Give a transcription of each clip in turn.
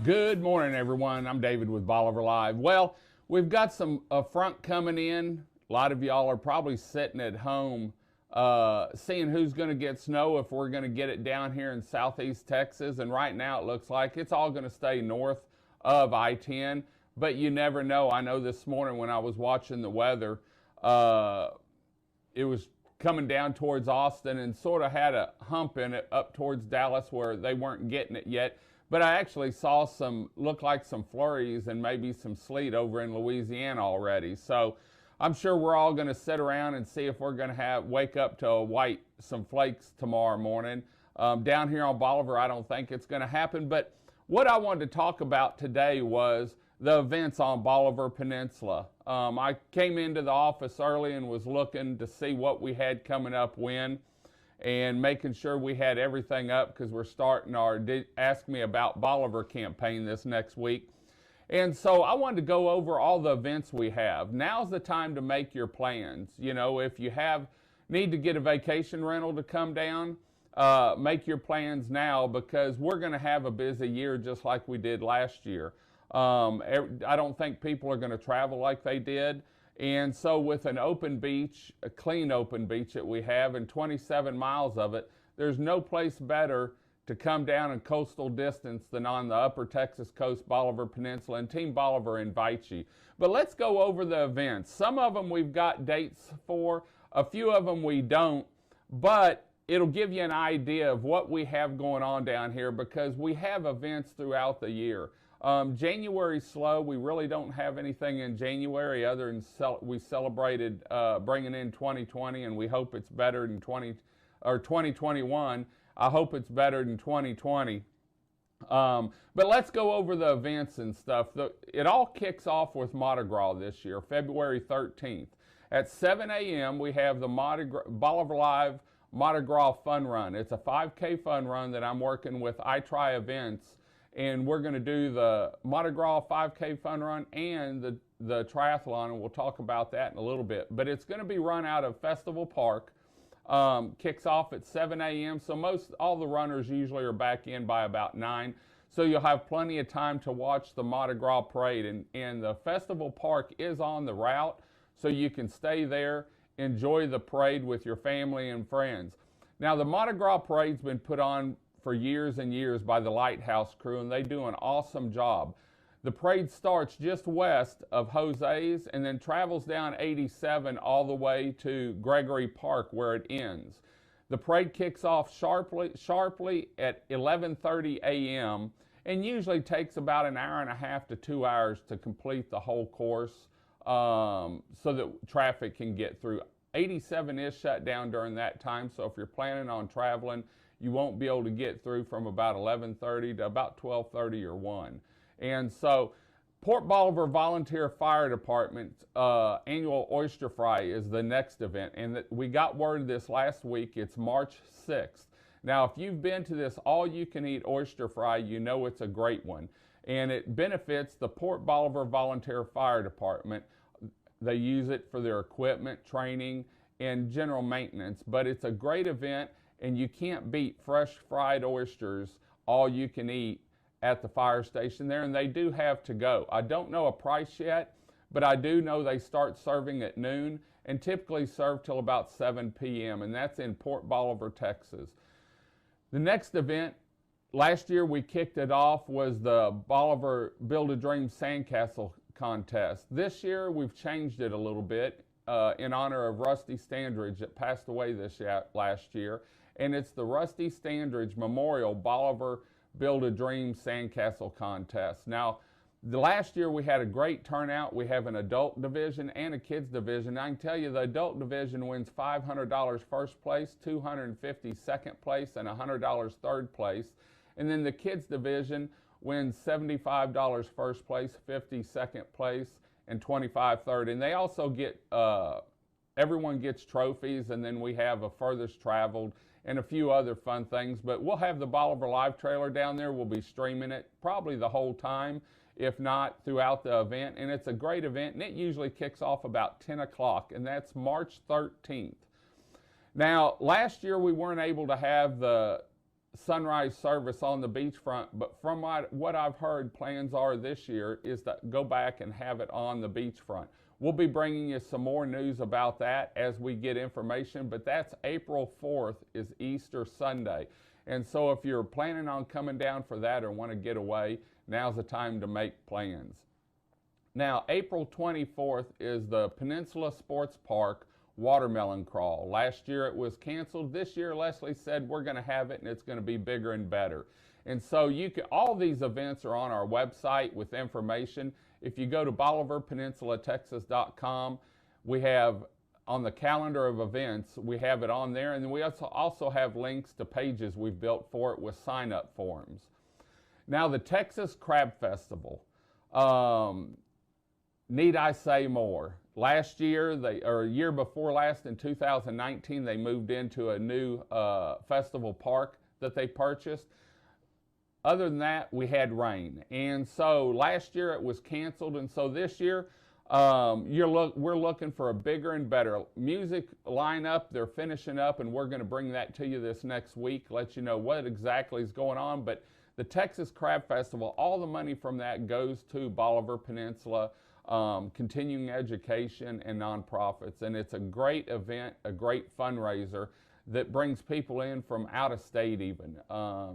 Good morning, everyone. I'm David with Bolivar Live. Well, we've got a front coming in. A lot of y'all are probably sitting at home seeing who's going to get snow, if we're going to get it down here in southeast Texas. And right now it looks like it's all going to stay north of I-10, but you never know. I know this morning when I was watching the weather, it was coming down towards Austin and sort of had a hump in it up towards Dallas where they weren't getting it yet. But I actually saw look like some flurries and maybe some sleet over in Louisiana already. So I'm sure we're all going to sit around and see if we're going to wake up to some flakes tomorrow morning. Down here on Bolivar, I don't think it's going to happen. But what I wanted to talk about today was the events on Bolivar Peninsula. I came into the office early and was looking to see what we had coming up when, and making sure we had everything up because we're starting our Ask Me About Bolivar campaign this next week. And so I wanted to go over all the events we have. Now's the time to make your plans. You know, if you need to get a vacation rental to come down, make your plans now because we're going to have a busy year just like we did last year. I don't think people are going to travel like they did. And so with an open beach, a clean open beach that we have and 27 miles of it, there's no place better to come down in coastal distance than on the upper Texas coast, Bolivar Peninsula, and Team Bolivar invites you. But let's go over the events. Some of them we've got dates for, a few of them we don't, but it'll give you an idea of what we have going on down here because we have events throughout the year. January's slow. We really don't have anything in January other than we celebrated bringing in 2020, and we hope it's better than 2021. I hope it's better than 2020. But let's go over the events and stuff. It all kicks off with Mardi Gras this year, February 13th. At 7 a.m. we have the Bolivar Live Mardi Gras Fun Run. It's a 5K fun run that I'm working with iTry Events. And we're going to do the Mardi Gras 5K fun run and the triathlon, and we'll talk about that in a little bit. But it's going to be run out of Festival Park. Kicks off at 7 a.m. So all the runners usually are back in by about 9. So you'll have plenty of time to watch the Mardi Gras parade. And the Festival Park is on the route, so you can stay there, enjoy the parade with your family and friends. Now the Mardi Gras parade's been put on for years and years by the Lighthouse crew, and they do an awesome job. The parade starts just west of Jose's and then travels down 87 all the way to Gregory Park where it ends. The parade kicks off sharply at 11:30 a.m. and usually takes about an hour and a half to 2 hours to complete the whole course so that traffic can get through. 87 is shut down during that time, so if you're planning on traveling, you won't be able to get through from about 11:30 to about 12:30 or 1. And so Port Bolivar Volunteer Fire Department's annual Oyster Fry is the next event. And we got word of this last week. It's March 6th. Now, if you've been to this all-you-can-eat Oyster Fry, you know it's a great one. And it benefits the Port Bolivar Volunteer Fire Department. They use it for their equipment, training, and general maintenance. But it's a great event. And you can't beat fresh fried oysters, all you can eat at the fire station there. And they do have to go. I don't know a price yet, but I do know they start serving at noon and typically serve till about 7 p.m. And that's in Port Bolivar, Texas. The next event, last year we kicked it off, was the Bolivar Build a Dream Sandcastle contest. This year we've changed it a little bit in honor of Rusty Standridge that passed away last year. And it's the Rusty Standridge Memorial Bolivar Build a Dream Sandcastle Contest. Now, the last year we had a great turnout. We have an adult division and a kids division. I can tell you the adult division wins $500 first place, $250 second place, and $100 third place. And then the kids division wins $75 first place, $50 second place, and $25 third. And they also get, everyone gets trophies, and then we have a furthest traveled and a few other fun things. But we'll have the Bolivar Live trailer down there. We'll be streaming it probably the whole time, if not throughout the event. And it's a great event, and it usually kicks off about 10 o'clock, and that's March 13th. Now, last year we weren't able to have the sunrise service on the beachfront, but from what I've heard, plans are this year is to go back and have it on the beachfront. We'll be bringing you some more news about that as we get information, but that's April 4th is Easter Sunday. And so if you're planning on coming down for that or want to get away, now's the time to make plans. Now, April 24th is the Peninsula Sports Park Watermelon Crawl. Last year it was canceled. This year Leslie said we're going to have it and it's going to be bigger and better. And so all these events are on our website with information. If you go to BolivarPeninsulaTexas.com, we have on the calendar of events, we have it on there, and then we also have links to pages we've built for it with sign-up forms. Now, the Texas Crab Festival. Need I say more? Last year, or a year before last, in 2019, they moved into a new festival park that they purchased. Other than that, we had rain. And so last year it was canceled, and so this year we're looking for a bigger and better music lineup. They're finishing up, and we're going to bring that to you this next week, let you know what exactly is going on. But the Texas Crab Festival, all the money from that goes to Bolivar Peninsula, continuing education and nonprofits. And it's a great event, a great fundraiser that brings people in from out of state even.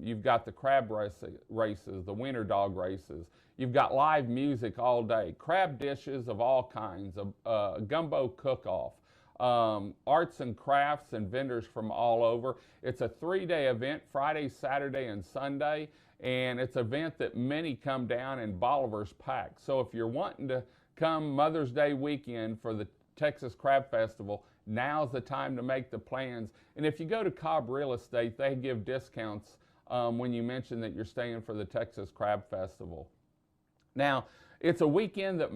You've got the crab races, the winter dog races. You've got live music all day, crab dishes of all kinds, a gumbo cook-off, arts and crafts and vendors from all over. It's a 3-day event, Friday, Saturday, and Sunday, and it's an event that many come down and Bolivar's packed. So if you're wanting to come Mother's Day weekend for the Texas Crab Festival, now's the time to make the plans. And if you go to Cobb Real Estate, they give discounts when you mention that you're staying for the Texas Crab Festival. Now, it's a weekend that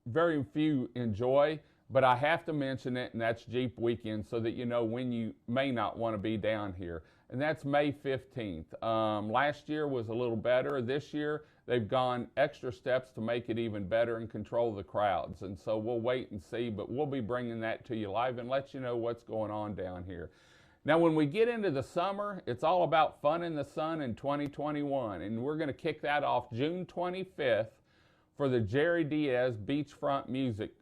very few enjoy, but I have to mention it, and that's Jeep Weekend, so that you know when you may not want to be down here. And that's May 15th. Last year was a little better. This year, they've gone extra steps to make it even better and control the crowds. And so we'll wait and see, but we'll be bringing that to you live and let you know what's going on down here. Now, when we get into the summer, it's all about fun in the sun in 2021. And we're going to kick that off June 25th for the Jerry Diaz Beachfront Music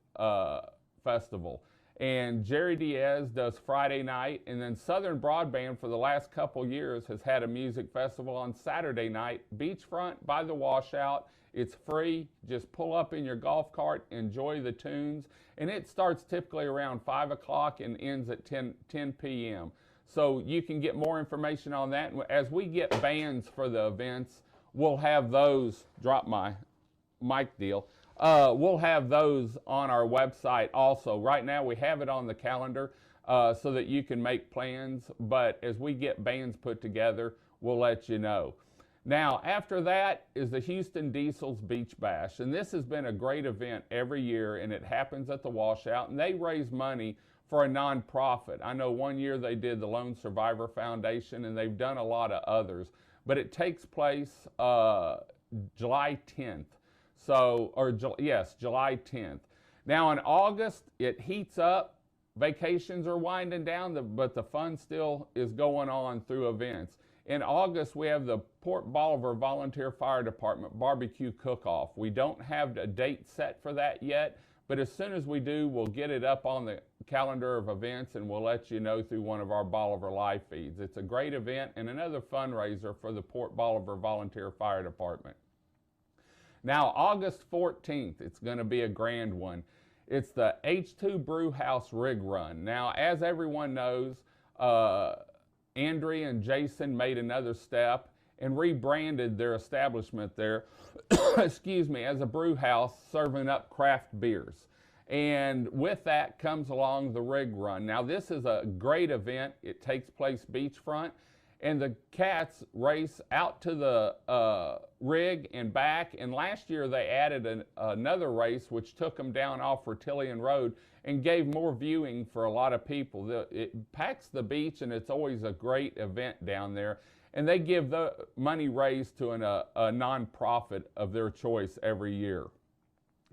Festival. And Jerry Diaz does Friday night, and then Southern Broadband for the last couple years has had a music festival on Saturday night, beachfront by the washout. It's free. Just pull up in your golf cart, enjoy the tunes, and it starts typically around 5 o'clock and ends at 10 p.m. So you can get more information on that. As we get bands for the events, we'll have those, drop my mic deal. We'll have those on our website also. Right now we have it on the calendar so that you can make plans, but as we get bands put together, we'll let you know. Now, after that is the Houston Diesel's Beach Bash, and this has been a great event every year, and it happens at the washout, and they raise money for a nonprofit. I know one year they did the Lone Survivor Foundation, and they've done a lot of others, but it takes place July 10th. July 10th. Now in August, it heats up. Vacations are winding down, but the fun still is going on through events. In August, we have the Port Bolivar Volunteer Fire Department Barbecue Cook-Off. We don't have a date set for that yet, but as soon as we do, we'll get it up on the calendar of events and we'll let you know through one of our Bolivar live feeds. It's a great event and another fundraiser for the Port Bolivar Volunteer Fire Department. Now, August 14th, it's going to be a grand one. It's the H2 Brew House Rig Run. Now, as everyone knows, Andrea and Jason made another step and rebranded their establishment there, excuse me, as a brew house serving up craft beers. And with that comes along the Rig Run. Now, this is a great event. It takes place beachfront. And the cats race out to the rig and back. And last year they added another race which took them down off Fertillion Road and gave more viewing for a lot of people. It packs the beach and it's always a great event down there. And they give the money raised to a nonprofit of their choice every year.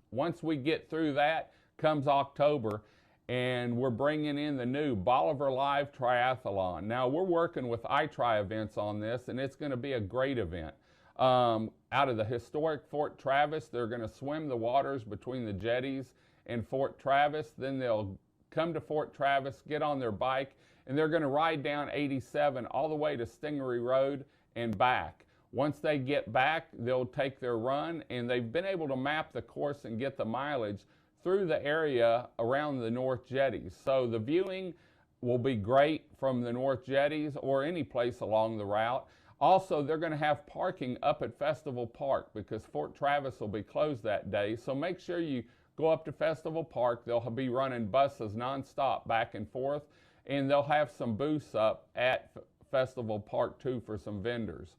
Once we get through that, comes October. and we're bringing in the new Bolivar Live Triathlon. Now, we're working with iTri Events on this, and it's going to be a great event. Out of the historic Fort Travis, they're going to swim the waters between the jetties and Fort Travis. Then they'll come to Fort Travis, get on their bike, and they're going to ride down 87 all the way to Stingery Road and back. Once they get back, they'll take their run, and they've been able to map the course and get the mileage through the area around the North Jetties. So the viewing will be great from the North Jetties or any place along the route. Also, they're going to have parking up at Festival Park because Fort Travis will be closed that day. So make sure you go up to Festival Park. They'll be running buses nonstop back and forth, and they'll have some booths up at Festival Park too for some vendors.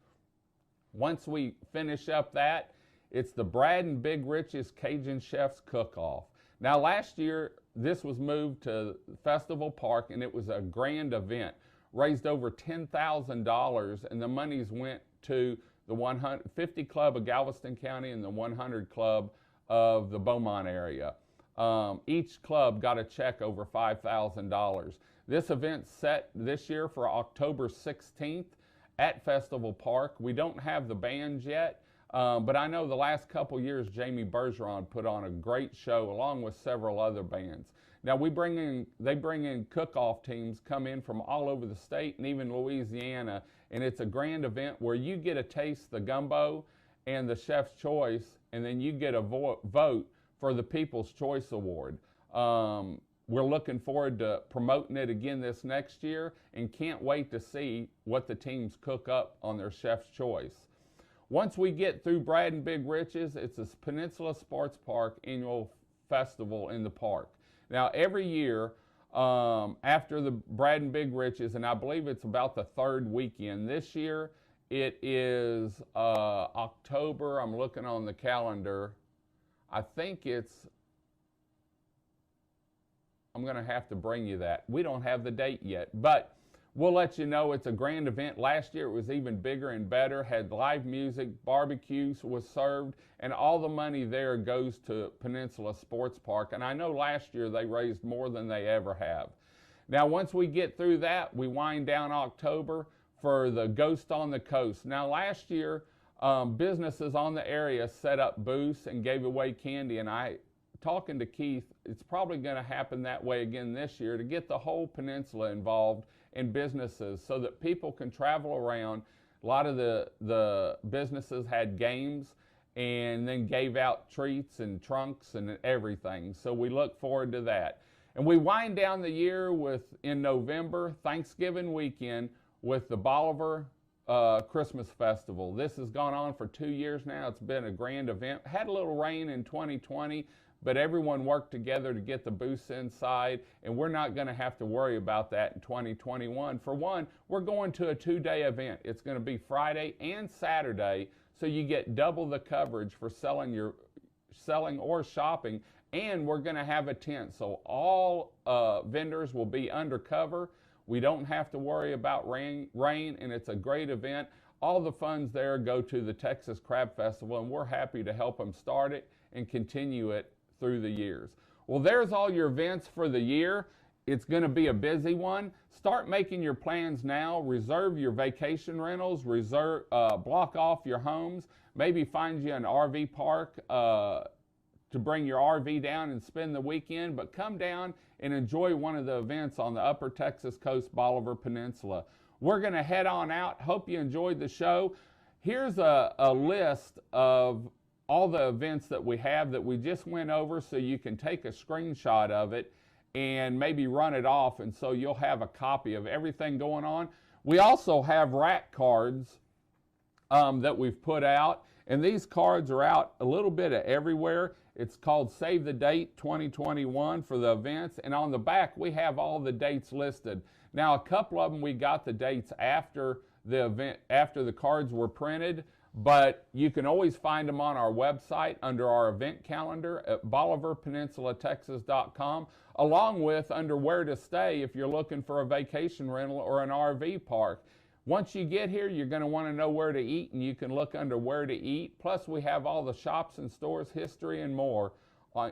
Once we finish up that, it's the Brad and Big Rich's Cajun Chef's Cook-Off. Now, last year, this was moved to Festival Park, and it was a grand event. Raised over $10,000, and the monies went to the 150 Club of Galveston County and the 100 Club of the Beaumont area. Each club got a check over $5,000. This event's set this year for October 16th at Festival Park. We don't have the bands yet, but I know the last couple years Jamie Bergeron put on a great show along with several other bands. Now they bring in cook-off teams, come in from all over the state and even Louisiana, and it's a grand event where you get to taste the gumbo and the Chef's Choice, and then you get a vote for the People's Choice Award. We're looking forward to promoting it again this next year and can't wait to see what the teams cook up on their Chef's Choice. Once we get through Brad and Big Rich's, it's the Peninsula Sports Park annual festival in the park. Now, every year after the Brad and Big Rich's, and I believe it's about the third weekend, this year it is October. I'm looking on the calendar. I think I'm going to have to bring you that. We don't have the date yet, but we'll let you know. It's a grand event. Last year it was even bigger and better, had live music, barbecues was served, and all the money there goes to Peninsula Sports Park. And I know last year they raised more than they ever have. Now, once we get through that, we wind down October for the Ghost on the Coast. Now, last year, businesses on the area set up booths and gave away candy, and talking to Keith, it's probably going to happen that way again this year to get the whole peninsula involved in businesses so that people can travel around. A lot of the businesses had games and then gave out treats and trunks and everything. So we look forward to that. And we wind down the year in November, Thanksgiving weekend, with the Bolivar Christmas Festival. This has gone on for 2 years now. It's been a grand event. Had a little rain in 2020, but everyone worked together to get the booths inside, and we're not going to have to worry about that in 2021. For one, we're going to a 2-day event. It's going to be Friday and Saturday, so you get double the coverage for selling or shopping, and we're going to have a tent, so all vendors will be undercover. We don't have to worry about rain, and it's a great event. All the funds there go to the Texas Crab Festival, and we're happy to help them start it and continue it through the years. Well, there's all your events for the year. It's going to be a busy one. Start making your plans now. Reserve your vacation rentals. Block off your homes. Maybe find you an RV park to bring your RV down and spend the weekend, but come down and enjoy one of the events on the Upper Texas Coast Bolivar Peninsula. We're going to head on out. Hope you enjoyed the show. Here's a list of all the events that we have that we just went over, so you can take a screenshot of it and maybe run it off, and so you'll have a copy of everything going on. We also have rack cards that we've put out, and these cards are out a little bit of everywhere. It's called Save the Date 2021 for the events, and on the back we have all the dates listed. Now, a couple of them we got the dates after the event, after the cards were printed, but you can always find them on our website under our event calendar at BolivarPeninsulaTexas.com, along with under where to stay if you're looking for a vacation rental or an RV park. Once you get here, you're going to want to know where to eat, and you can look under where to eat. Plus, we have all the shops and stores, history, and more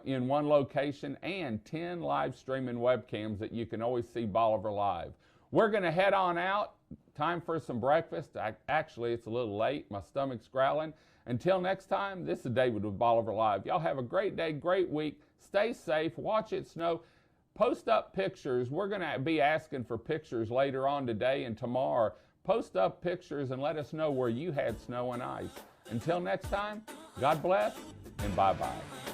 in one location and 10 live streaming webcams that you can always see Bolivar live. We're going to head on out. Time for some breakfast. Actually, it's a little late. My stomach's growling. Until next time, this is David with Bolivar Live. Y'all have a great day, great week. Stay safe. Watch it snow. Post up pictures. We're going to be asking for pictures later on today and tomorrow. Post up pictures and let us know where you had snow and ice. Until next time, God bless and bye-bye.